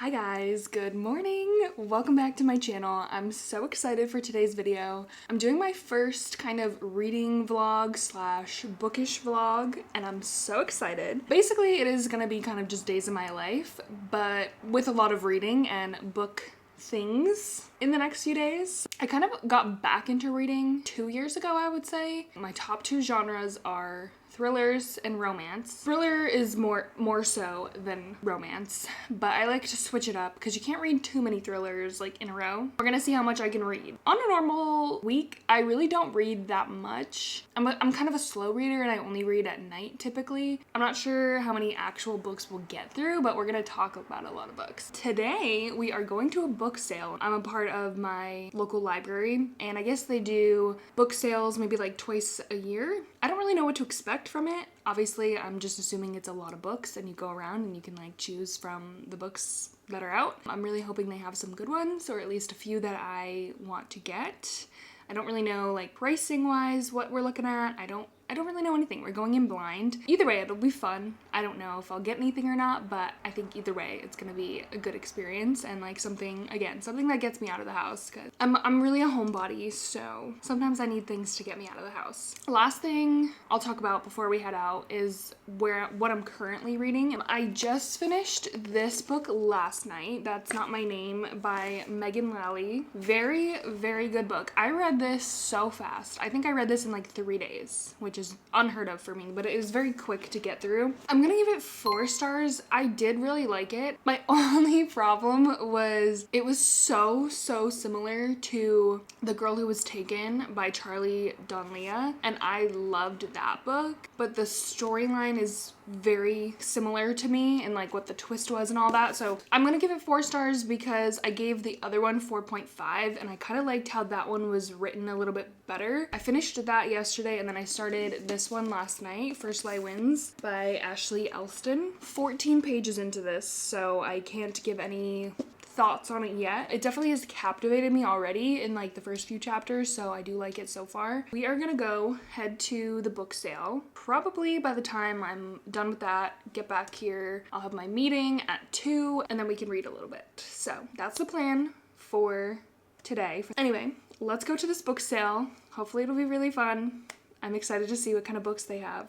Hi guys, good morning. Welcome back to my channel. I'm so excited for today's video. I'm doing my first kind of reading vlog slash bookish vlog and I'm so excited. Basically, it is gonna be kind of just days of my life, but with a lot of reading and book things in the next few days. I kind of got back into reading 2 years ago, I would say. My top two genres are thrillers and romance. Thriller is more so than romance, but I like to switch it up because you can't read too many thrillers like in a row. We're gonna see how much I can read. On a normal week, I really don't read that much. I'm kind of a slow reader and I only read at night typically. I'm not sure how many actual books we'll get through, but we're gonna talk about a lot of books. Today, we are going to a book sale. I'm a part of my local library and I guess they do book sales maybe like twice a year. I don't really know what to expect from it. Obviously, I'm just assuming it's a lot of books and you go around and you can like choose from the books that are out. I'm really hoping they have some good ones or at least a few that I want to get. I don't really know like pricing wise what we're looking at. I don't really know anything. We're going in blind. Either way, it'll be fun. I don't know if I'll get anything or not, but I think either way, it's gonna be a good experience and like something that gets me out of the house because I'm really a homebody, so sometimes I need things to get me out of the house. Last thing I'll talk about before we head out is what I'm currently reading. I just finished this book last night. That's Not My Name by Megan Lally. Very, very good book. I read this so fast. I think I read this in like 3 days, which is unheard of for me, but it was very quick to get through. I'm gonna give it 4 stars. I did really like it. My only problem was it was so similar to The Girl Who Was Taken by Charlie Donlea, and I loved that book, but the storyline is very similar to me and like what the twist was and all that. So I'm gonna give it 4 stars because I gave the other one 4.5 and I kind of liked how that one was written a little bit better. I finished that yesterday and then I started this one last night, First Lie Wins by Ashley Elston. 14 pages into this, so I can't give any thoughts on it yet. It definitely has captivated me already in like the first few chapters, so I do like it so far. We are gonna head to the book sale. Probably by the time I'm done with that, get back here, I'll have my meeting at 2 and then we can read a little bit. So that's the plan for today. Anyway, let's go to this book sale. Hopefully it'll be really fun. I'm excited to see what kind of books they have.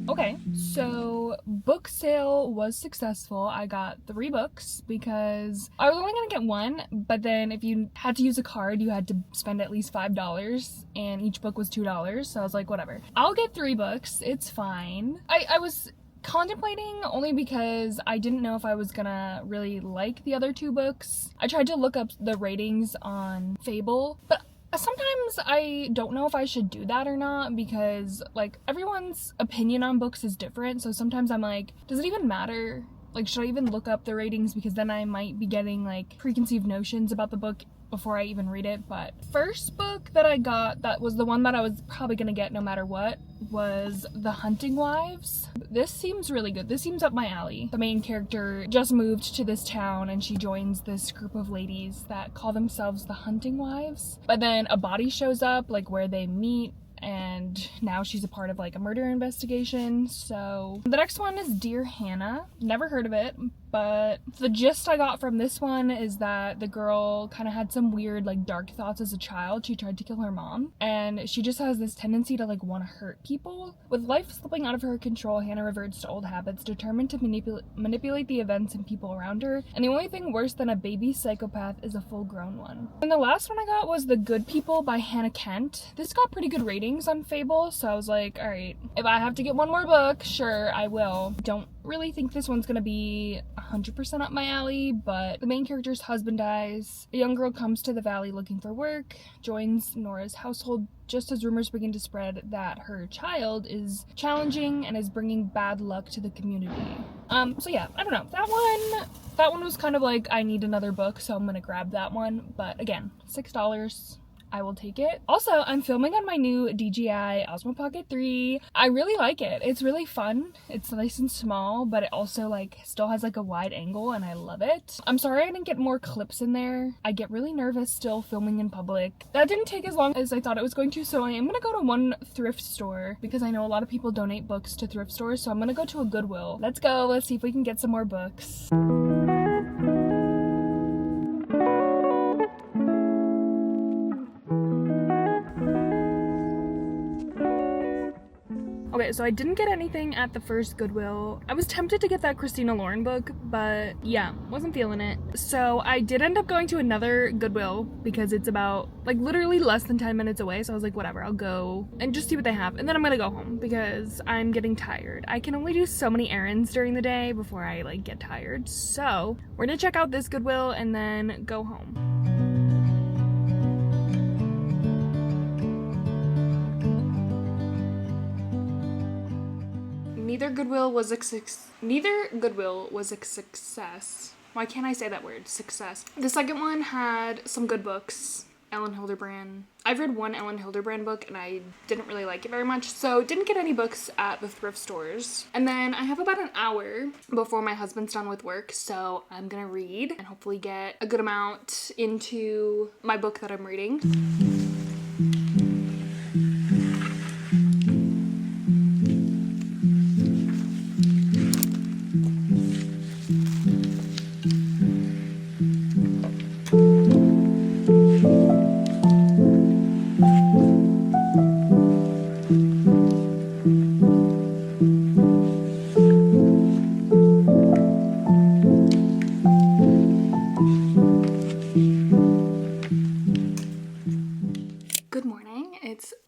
Okay, so book sale was successful. I got 3 books because I was only gonna get one, but then if you had to use a card, you had to spend at least $5 and each book was $2. So I was like, whatever. I'll get 3 books. It's fine. I was contemplating only because I didn't know if I was gonna really like the other 2 books. I tried to look up the ratings on Fable, but sometimes I don't know if I should do that or not because like everyone's opinion on books is different, so sometimes I'm like, does it even matter? Like, should I even look up the ratings because then I might be getting like preconceived notions about the book before I even read it. But first book that I got, that was the one that I was probably gonna get no matter what, was The Hunting Wives. This seems really good. This seems up my alley. The main character just moved to this town and she joins this group of ladies that call themselves the Hunting Wives. But then a body shows up like where they meet and now she's a part of like a murder investigation. So the next one is Dear Hannah. Never heard of it, but the gist I got from this one is that the girl kind of had some weird like dark thoughts as a child. She tried to kill her mom and she just has this tendency to like want to hurt people. With life slipping out of her control, Hannah reverts to old habits, determined to manipulate the events and people around her, and the only thing worse than a baby psychopath is a full-grown one. And the last one I got was The Good People by Hannah Kent. This got pretty good ratings on Fable, so I was like, all right, if I have to get one more book, sure, I will. Don't really think this one's gonna be 100% up my alley, but the main character's husband dies. A young girl comes to the valley looking for work, joins Nora's household just as rumors begin to spread that her child is challenging and is bringing bad luck to the community. So yeah, I don't know. That one was kind of like, I need another book, so I'm gonna grab that one. But again, $6. I will take it. Also, I'm filming on my new DJI Osmo Pocket 3. I really like it. It's really fun. It's nice and small, but it also like still has like a wide angle and I love it. I'm sorry I didn't get more clips in there. I get really nervous still filming in public. That didn't take as long as I thought it was going to, so I am gonna go to one thrift store because I know a lot of people donate books to thrift stores, so I'm gonna go to a Goodwill. Let's go. Let's see if we can get some more books. Okay, so I didn't get anything at the first Goodwill. I was tempted to get that Christina Lauren book, but yeah, wasn't feeling it. So I did end up going to another Goodwill because it's about like literally less than 10 minutes away. So I was like, whatever, I'll go and just see what they have. And then I'm gonna go home because I'm getting tired. I can only do so many errands during the day before I like get tired. So we're gonna check out this Goodwill and then go home. Neither Goodwill was a success. Why can't I say that word? Success. The second one had some good books. Ellen Hilderbrand. I've read one Ellen Hilderbrand book and I didn't really like it very much, so didn't get any books at the thrift stores. And then I have about an hour before my husband's done with work, so I'm gonna read and hopefully get a good amount into my book that I'm reading.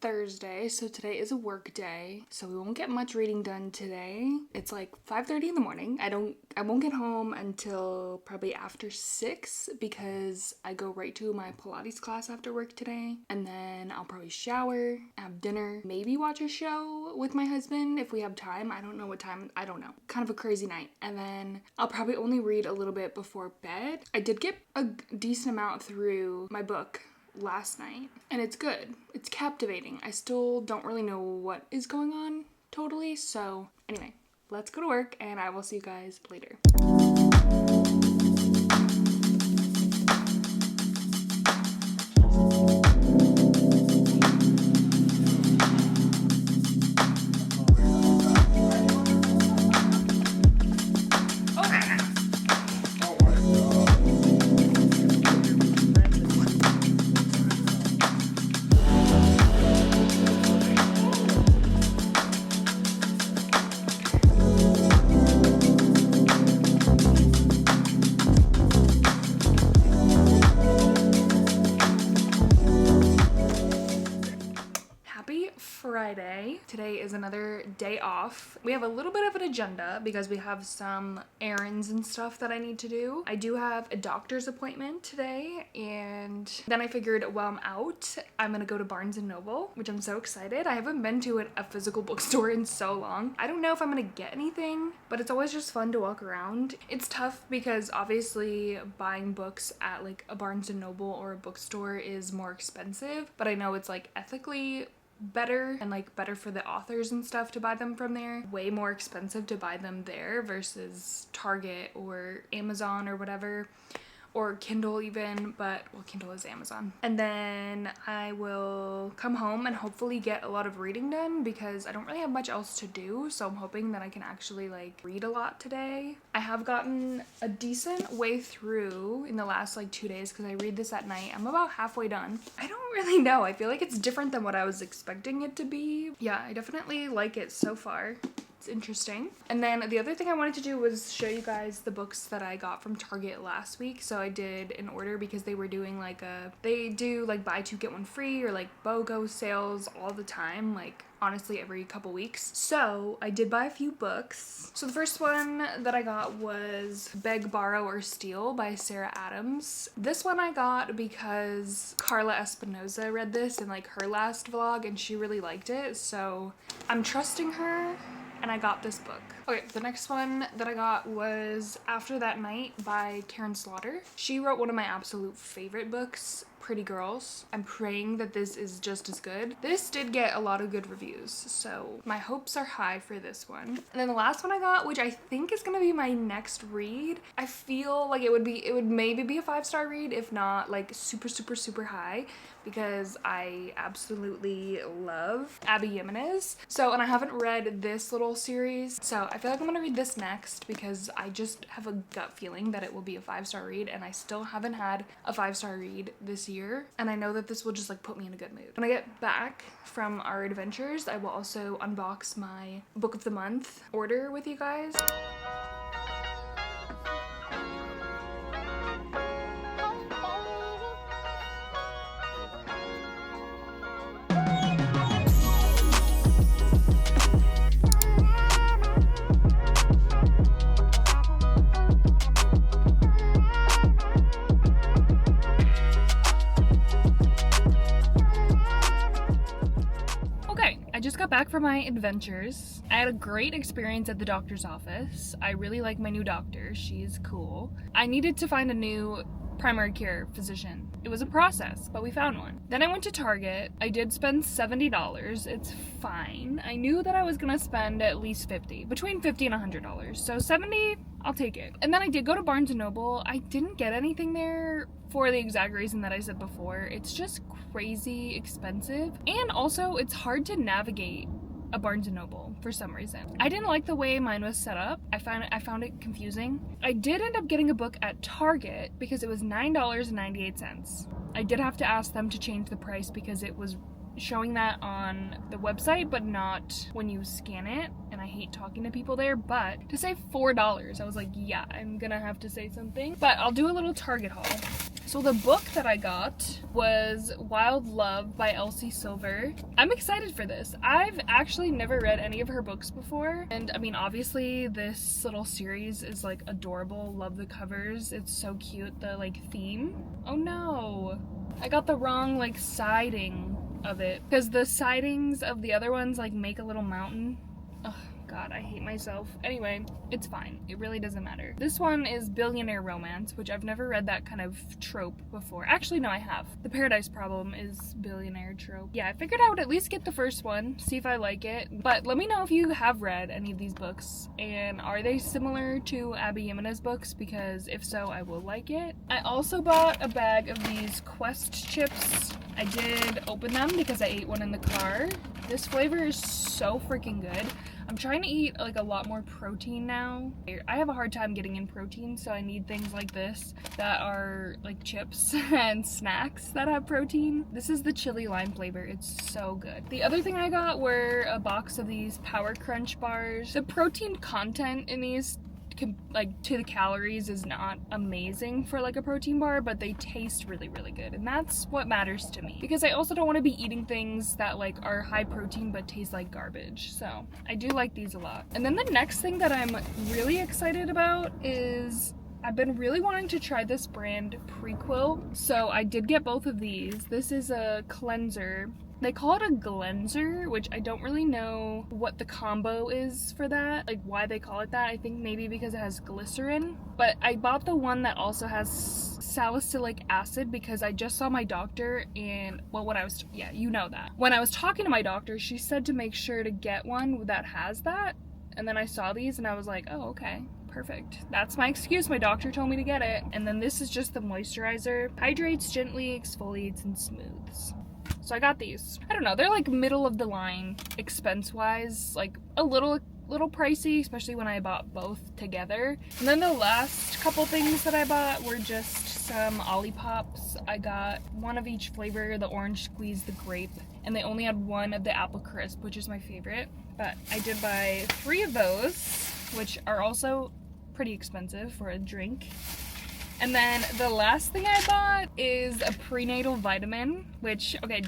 Thursday, so today is a work day, so we won't get much reading done today. It's like 5:30 in the morning. I won't get home until probably after 6 because I go right to my Pilates class after work today, and then I'll probably shower, have dinner, maybe watch a show with my husband if we have time. I don't know what time, I don't know. Kind of a crazy night. And then I'll probably only read a little bit before bed. I did get a decent amount through my book last night and it's good. It's captivating. I still don't really know what is going on totally, so anyway, let's go to work and I will see you guys later. Friday. Today is another day off. We have a little bit of an agenda because we have some errands and stuff that I need to do. I do have a doctor's appointment today, and then I figured while I'm out, I'm gonna go to Barnes & Noble, which I'm so excited. I haven't been to a physical bookstore in so long. I don't know if I'm gonna get anything, but it's always just fun to walk around. It's tough because obviously buying books at like a Barnes & Noble or a bookstore is more expensive, but I know it's like ethically better and like better for the authors and stuff to buy them from there. Way more expensive to buy them there versus Target or Amazon or whatever, or Kindle even, but well, Kindle is Amazon. And then I will come home and hopefully get a lot of reading done because I don't really have much else to do, so I'm hoping that I can actually like read a lot today. I have gotten a decent way through in the last like 2 days because I read this at night. I'm about halfway done. I don't really know. I feel like it's different than what I was expecting it to be. Yeah, I definitely like it so far. It's interesting. And then the other thing I wanted to do was show you guys the books that I got from Target last week. So I did an order because they were doing like they do like buy two get one free or like BOGO sales all the time, like honestly every couple weeks. So I did buy a few books. So the first one that I got was Beg, Borrow, or Steal by Sarah Adams. This one I got because Carla Espinoza read this in like her last vlog and she really liked it. So I'm trusting her. And I got this book. Okay, the next one that I got was After That Night by Karen Slaughter. She wrote one of my absolute favorite books, Pretty Girls. I'm praying that this is just as good. This did get a lot of good reviews, so my hopes are high for this one. And then the last one I got, which I think is gonna be my next read, I feel like it would maybe be a 5-star read, if not like super, super, super high, because I absolutely love Abby Jimenez. So, and I haven't read this little series, so I feel like I'm gonna read this next because I just have a gut feeling that it will be a 5-star read, and I still haven't had a 5-star read this year, and I know that this will just like put me in a good mood. When I get back from our adventures, I will also unbox my book of the month order with you guys. Just got back from my adventures. I had a great experience at the doctor's office. I really like my new doctor. She's cool. I needed to find a new primary care physician. It was a process, but we found one. Then I went to Target. I did spend $70. It's fine. I knew that I was gonna spend at least $50, between $50 and $100. So $70, I'll take it. And then I did go to Barnes & Noble. I didn't get anything there for the exact reason that I said before. It's just crazy expensive. And also it's hard to navigate a Barnes & Noble for some reason. I didn't like the way mine was set up. I found it confusing. I did end up getting a book at Target because it was $9.98. I did have to ask them to change the price because it was showing that on the website but not when you scan it, and I hate talking to people there, but to save $4, I was like, yeah, I'm gonna have to say something. But I'll do a little Target haul. So the book that I got was Wild Love by Elsie Silver. I'm excited for this. I've actually never read any of her books before, and I mean, obviously this little series is like adorable. Love the covers. It's so cute, the like theme. Oh no, I got the wrong like siding of it, because the sidings of the other ones like make a little mountain. Ugh. God, I hate myself. Anyway, it's fine. It really doesn't matter. This one is billionaire romance, which I've never read that kind of trope before. Actually, no, I have. The Paradise Problem is billionaire trope. Yeah, I figured I would at least get the first one, see if I like it. But let me know if you have read any of these books, and are they similar to Abby Jimenez books? Because if so, I will like it. I also bought a bag of these Quest chips. I did open them because I ate one in the car. This flavor is so freaking good. I'm trying to eat like a lot more protein now. I have a hard time getting in protein, so I need things like this that are like chips and snacks that have protein. This is the chili lime flavor. It's so good. The other thing I got were a box of these Power Crunch bars. The protein content in these like to the calories is not amazing for like a protein bar, but they taste really, really good, and that's what matters to me, because I also don't want to be eating things that like are high protein but taste like garbage. So I do like these a lot. And then the next thing that I'm really excited about is I've been really wanting to try this brand Prequel, so I did get both of these. This is a cleanser. They call it a cleanser, which I don't really know what the combo is for that, like why they call it that. I think maybe because it has glycerin, but I bought the one that also has salicylic acid because I just saw my doctor, and well, when I was when I was talking to my doctor, she said to make sure to get one that has that, and then I saw these and I was like, oh, okay. Perfect. That's my excuse. My doctor told me to get it. And then this is just the moisturizer. Hydrates gently, exfoliates, and smooths. So I got these. I don't know, they're like middle of the line expense-wise, like a little pricey, especially when I bought both together. And then the last couple things that I bought were just some Olipop. I got one of each flavor, the orange squeeze, the grape, and they only had one of the apple crisp, which is my favorite. But I did buy 3 of those, which are also pretty expensive for a drink. And then the last thing I bought is a prenatal vitamin, which, okay,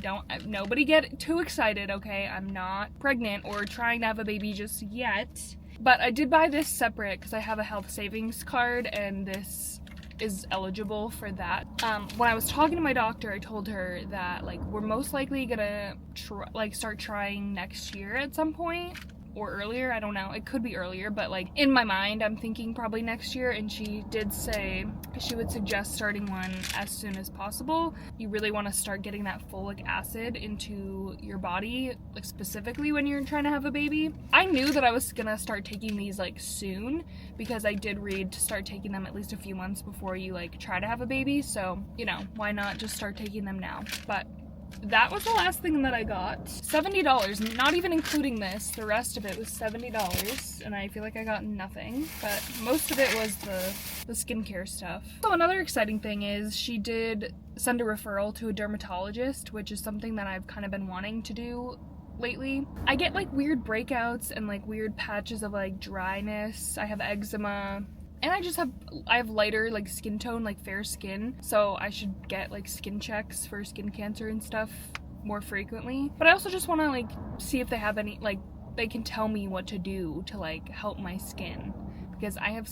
nobody get too excited, okay? I'm not pregnant or trying to have a baby just yet. But I did buy this separate because I have a health savings card and this is eligible for that. When I was talking to my doctor, I told her that like we're most likely gonna start trying next year at some point. or earlier. I don't know. It could be earlier, but like in my mind, I'm thinking probably next year. And she did say she would suggest starting one as soon as possible. You really want to start getting that folic acid into your body, like specifically when you're trying to have a baby. I knew that I was gonna start taking these like soon because I did read to start taking them at least a few months before you like try to have a baby. So, you know, why not just start taking them now? But that was the last thing that I got. $70, not even including this. The rest of it was $70, and I feel like I got nothing, but most of it was the skincare stuff. So another exciting thing is she did send a referral to a dermatologist, which is something that I've kind of been wanting to do lately. I get like weird breakouts and like weird patches of like dryness. I have eczema. And I have lighter like skin tone, like fair skin, so I should get like skin checks for skin cancer and stuff more frequently. But I also just want to like see if they have any, like they can tell me what to do to like help my skin, because I have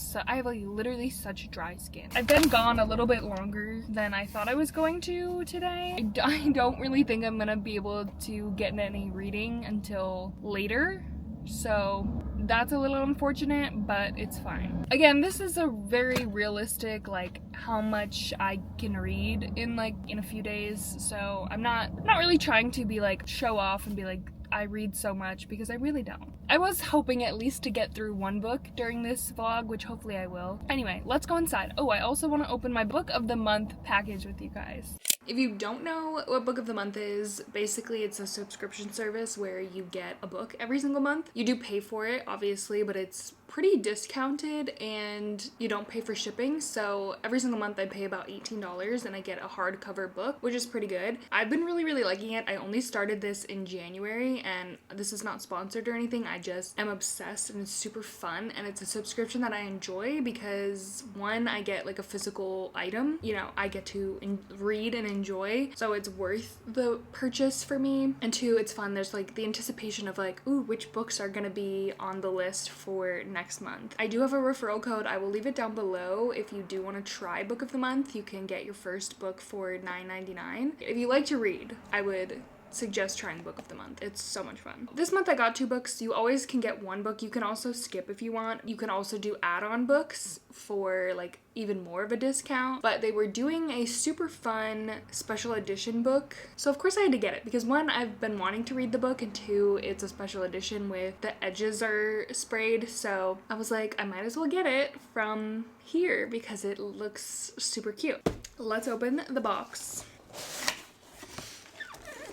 like literally such dry skin. I've been gone a little bit longer than I thought I was going to today. I don't really think I'm gonna be able to get any reading until later. So that's a little unfortunate, but it's fine. Again, this is a very realistic, like how much I can read in a few days. So I'm not really trying to be like show off and be like I read so much, because I really don't. I was hoping at least to get through one book during this vlog, which hopefully I will. Anyway, let's go inside. Oh, I also want to open my book of the month package with you guys. If you don't know what book of the month is, basically it's a subscription service where you get a book every single month. You do pay for it, obviously, but it's pretty discounted and you don't pay for shipping. So every single month I pay about $18 and I get a hardcover book, which is pretty good. I've been really liking it. I only started this in January, and this is not sponsored or anything. I just am obsessed and it's super fun, and it's a subscription that I enjoy because one, I get like a physical item, you know, I get to read and enjoy, so it's worth the purchase for me. And two, it's fun. There's like the anticipation of like, ooh, which books are gonna be on the list for next month. I do have a referral code. I will leave it down below. If you do want to try book of the month, you can get your first book for $9.99. If you like to read, I would suggest trying book of the month. It's so much fun. This month I got 2 books. You always can get 1 book. You can also skip if you want. You can also do add-on books for like even more of a discount, but they were doing a super fun special edition book, so of course I had to get it because 1, I've been wanting to read the book, and 2, it's a special edition with the edges are sprayed, so I was like, I might as well get it from here because it looks super cute. Let's open the box.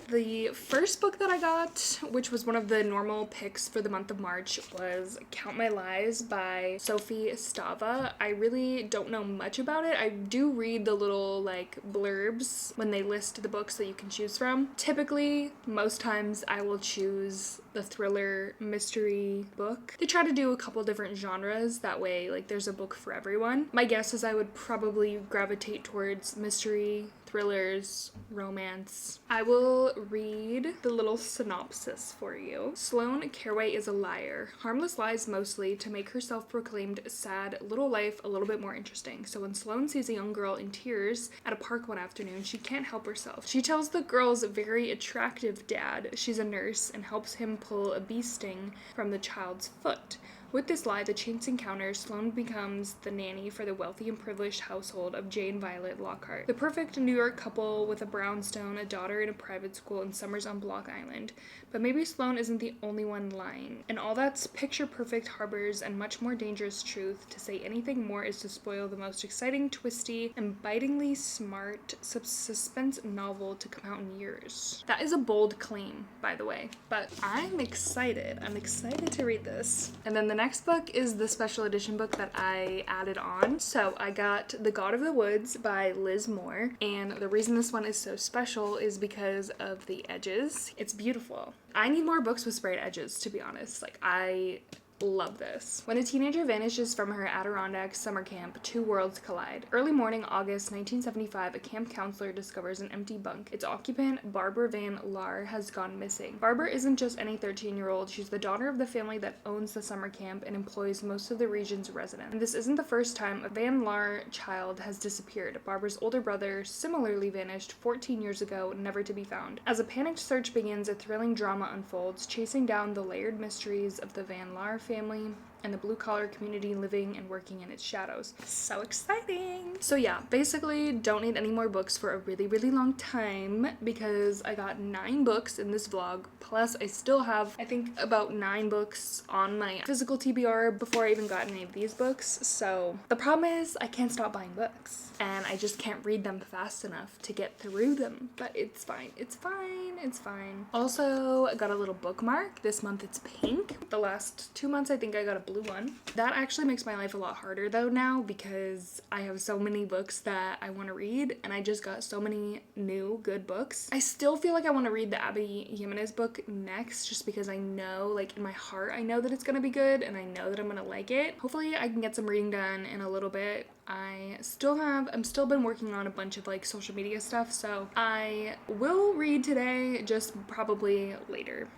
The first book that I got, which was one of the normal picks for the month of March, was Count My Lies by Sophie Stava. I really don't know much about it. I do read the little like blurbs when they list the books that you can choose from. Typically, most times I will choose the thriller mystery book. They try to do a couple different genres, that way like there's a book for everyone. My guess is I would probably gravitate towards mystery, thrillers, romance. I will read the little synopsis for you. Sloane Carraway is a liar. Harmless lies mostly to make her self-proclaimed sad little life a little bit more interesting. So when Sloane sees a young girl in tears at a park one afternoon, she can't help herself. She tells the girl's very attractive dad she's a nurse and helps him pull a bee sting from the child's foot. With this lie, the chance encounter, Sloane becomes the nanny for the wealthy and privileged household of Jane Violet Lockhart, the perfect New York couple with a brownstone, a daughter in a private school, and summers on Block Island. But maybe Sloane isn't the only one lying. And all that's picture-perfect harbors and much more dangerous truth. To say anything more is to spoil the most exciting, twisty, and bitingly smart suspense novel to come out in years. That is a bold claim, by the way, but I'm excited. I'm excited to read this. And then the next book is the special edition book that I added on. So I got The God of the Woods by Liz Moore, and the reason this one is so special is because of the edges. It's beautiful. I need more books with sprayed edges, to be honest. Like, I love this. When a teenager vanishes from her Adirondack summer camp, two worlds collide. Early morning, August 1975, a camp counselor discovers an empty bunk. Its occupant, Barbara Van Laar, has gone missing. Barbara isn't just any 13-year-old, she's the daughter of the family that owns the summer camp and employs most of the region's residents. And this isn't the first time a Van Laar child has disappeared. Barbara's older brother similarly vanished 14 years ago, never to be found. As a panicked search begins, a thrilling drama unfolds, chasing down the layered mysteries of the Van Laar family and the blue-collar community living and working in its shadows. So exciting! So yeah, basically don't need any more books for a really, really long time because I got 9 books in this vlog, plus I still have, I think, about 9 books on my physical TBR before I even got any of these books. So the problem is I can't stop buying books and I just can't read them fast enough to get through them, but it's fine. It's fine. It's fine. Also, I got a little bookmark. This month it's pink. The last 2 months I think I got a blue one. That actually makes my life a lot harder though now because I have so many books that I want to read and I just got so many new good books. I still feel like I want to read the Abby Jimenez book next just because I know, like in my heart, I know that it's gonna be good and I know that I'm gonna like it. Hopefully I can get some reading done in a little bit. I'm still been working on a bunch of like social media stuff, so I will read today, just probably later.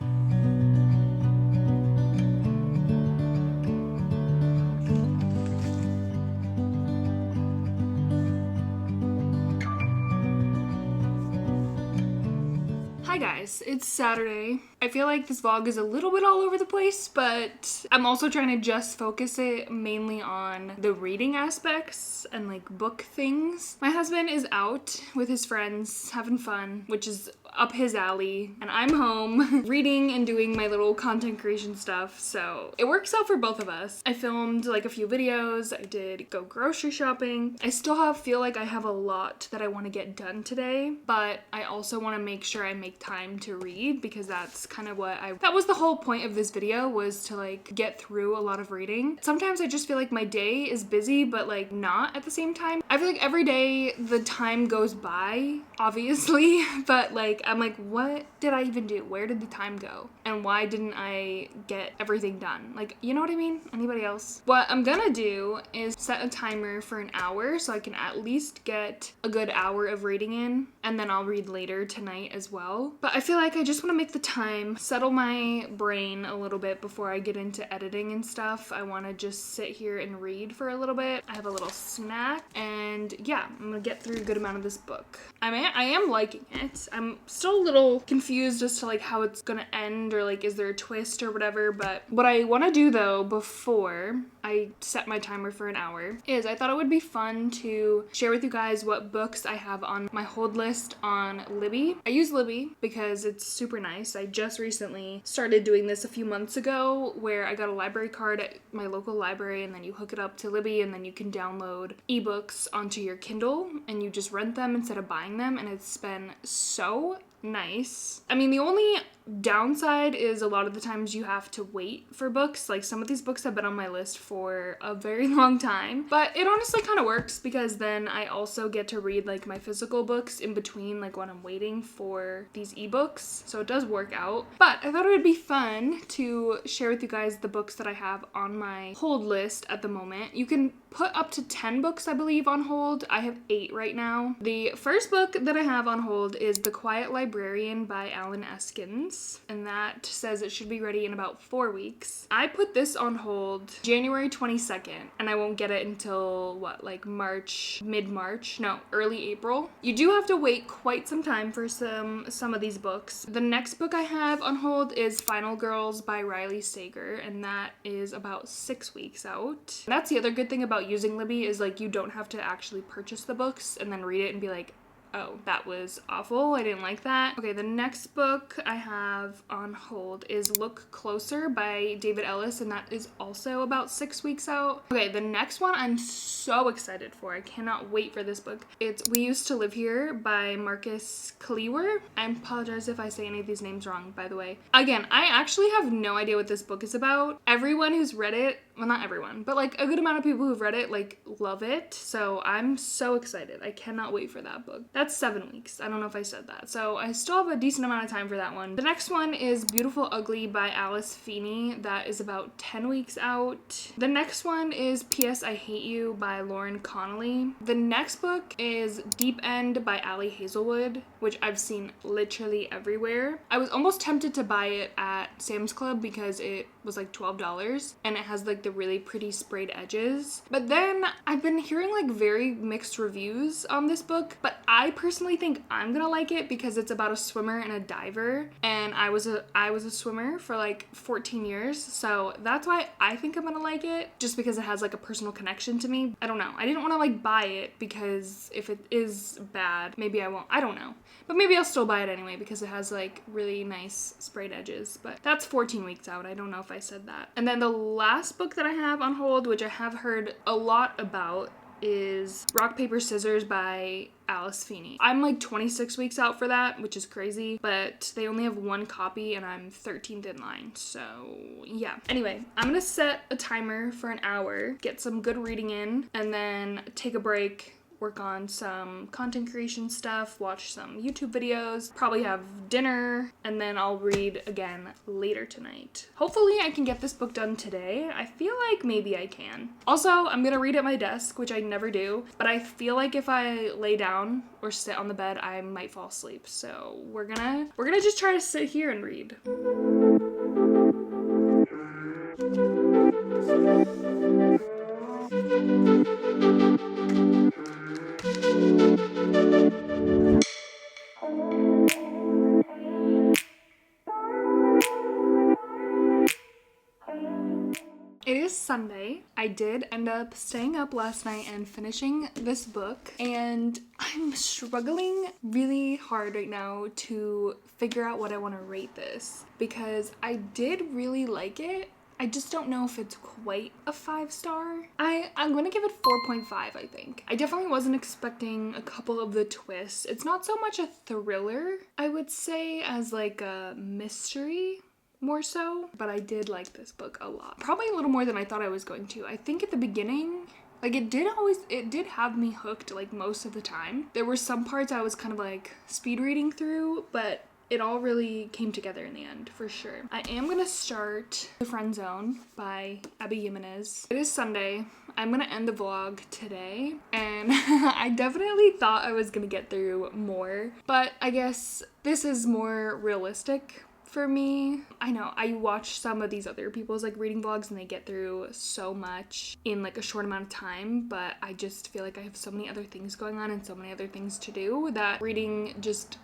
Hi guys, it's Saturday. I feel like this vlog is a little bit all over the place, but I'm also trying to just focus it mainly on the reading aspects and like book things. My husband is out with his friends having fun, which is up his alley, and I'm home reading and doing my little content creation stuff, so it works out for both of us. I filmed like a few videos, I did go grocery shopping. I still feel like I have a lot that I want to get done today, but I also want to make sure I make time to read because that's kind of that was the whole point of this video, was to like get through a lot of reading. Sometimes I just feel like my day is busy but like not at the same time. I feel like every day the time goes by, obviously, but like I'm like, what did I even do? Where did the time go? And why didn't I get everything done? Like, you know what I mean? Anybody else? What I'm gonna do is set a timer for an hour so I can at least get a good hour of reading in, and then I'll read later tonight as well. But I feel like I just want to make the time, settle my brain a little bit before I get into editing and stuff. I want to just sit here and read for a little bit. I have a little snack, and yeah, I'm gonna get through a good amount of this book. I am liking it. I'm still a little confused as to like how it's gonna end, or like is there a twist or whatever, but what I want to do though before I set my timer for an hour is I thought it would be fun to share with you guys what books I have on my hold list on Libby. I use Libby because it's super nice. I just recently started doing this a few months ago where I got a library card at my local library and then you hook it up to Libby and then you can download ebooks onto your Kindle and you just rent them instead of buying them, and it's been so nice. I mean, the only downside is a lot of the times you have to wait for books. Like some of these books have been on my list for a very long time, but it honestly kind of works because then I also get to read like my physical books in between, like when I'm waiting for these ebooks. So it does work out, but I thought it would be fun to share with you guys the books that I have on my hold list at the moment. You can put up to 10 books, I believe, on hold. I have 8 right now. The first book that I have on hold is The Quiet Librarian by Alan Eskins, and that says it should be ready in about 4 weeks. I put this on hold January 22nd, and I won't get it until what, like March, mid-March? No, early April. You do have to wait quite some time for some of these books. The next book I have on hold is Final Girls by Riley Sager, and that is about 6 weeks out. That's the other good thing about using Libby, is like you don't have to actually purchase the books and then read it and be like, oh, that was awful, I didn't like that. Okay, the next book I have on hold is Look Closer by David Ellis, and that is also about 6 weeks out. Okay, the next one I'm so excited for. I cannot wait for this book. It's We Used to Live Here by Marcus Klewer. I apologize if I say any of these names wrong, by the way. Again, I actually have no idea what this book is about. Everyone who's read it well, not everyone, but like a good amount of people who've read it like love it. So I'm so excited. I cannot wait for that book. That's 7 weeks. I don't know if I said that. So I still have a decent amount of time for that one. The next one is Beautiful Ugly by Alice Feeney. That is about 10 weeks out. The next one is P.S. I Hate You by Lauren Connolly. The next book is Deep End by Ali Hazelwood, which I've seen literally everywhere. I was almost tempted to buy it at Sam's Club because it was like $12 and it has like the really pretty sprayed edges. But then I've been hearing like very mixed reviews on this book, but I personally think I'm gonna like it because it's about a swimmer and a diver, and I was a swimmer for like 14 years, so that's why I think I'm gonna like it, just because it has like a personal connection to me. I don't know. I didn't want to like buy it because if it is bad, maybe I won't. I don't know. But maybe I'll still buy it anyway because it has like really nice sprayed edges. But that's 14 weeks out. I don't know if I said that. And then the last book that I have on hold, which I have heard a lot about, is Rock, Paper, Scissors by Alice Feeney. I'm like 26 weeks out for that, which is crazy, but they only have one copy and I'm 13th in line, so yeah. Anyway, I'm gonna set a timer for an hour, get some good reading in, and then take a break, work on some content creation stuff, watch some YouTube videos, probably have dinner, and then I'll read again later tonight. Hopefully I can get this book done today. I feel like maybe I can. Also, I'm gonna read at my desk, which I never do, but I feel like if I lay down or sit on the bed, I might fall asleep. So we're gonna just try to sit here and read. It is Sunday. I did end up staying up last night and finishing this book, and I'm struggling really hard right now to figure out what I want to rate this because I did really like it. I just don't know if it's quite a 5-star. I'm gonna give it 4.5, I think. I definitely wasn't expecting a couple of the twists. It's not so much a thriller, I would say, as like a mystery. More so, but I did like this book a lot. Probably a little more than I thought I was going to. I think at the beginning, like it did have me hooked like most of the time. There were some parts I was kind of like speed reading through, but it all really came together in the end, for sure. I am gonna start The Friend Zone by Abby Jimenez. It is Sunday. I'm gonna end the vlog today, and I definitely thought I was gonna get through more, but I guess this is more realistic for me. I know I watch some of these other people's like reading vlogs and they get through so much in like a short amount of time, but I just feel like I have so many other things going on and so many other things to do that reading just,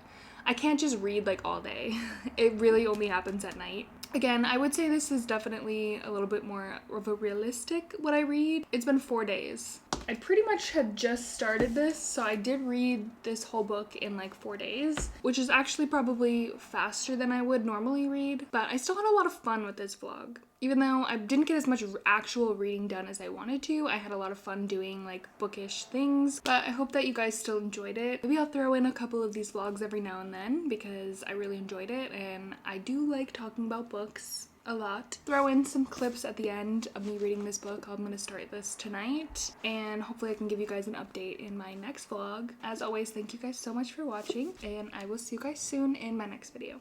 I can't just read like all day. It really only happens at night. Again, I would say this is definitely a little bit more of a realistic what I read. It's been 4 days. I pretty much had just started this, so I did read this whole book in like 4 days, which is actually probably faster than I would normally read, but I still had a lot of fun with this vlog. Even though I didn't get as much actual reading done as I wanted to, I had a lot of fun doing like bookish things, but I hope that you guys still enjoyed it. Maybe I'll throw in a couple of these vlogs every now and then because I really enjoyed it and I do like talking about books a lot. Throw in some clips at the end of me reading this book. I'm gonna start this tonight and hopefully I can give you guys an update in my next vlog. As always, thank you guys so much for watching and I will see you guys soon in my next video.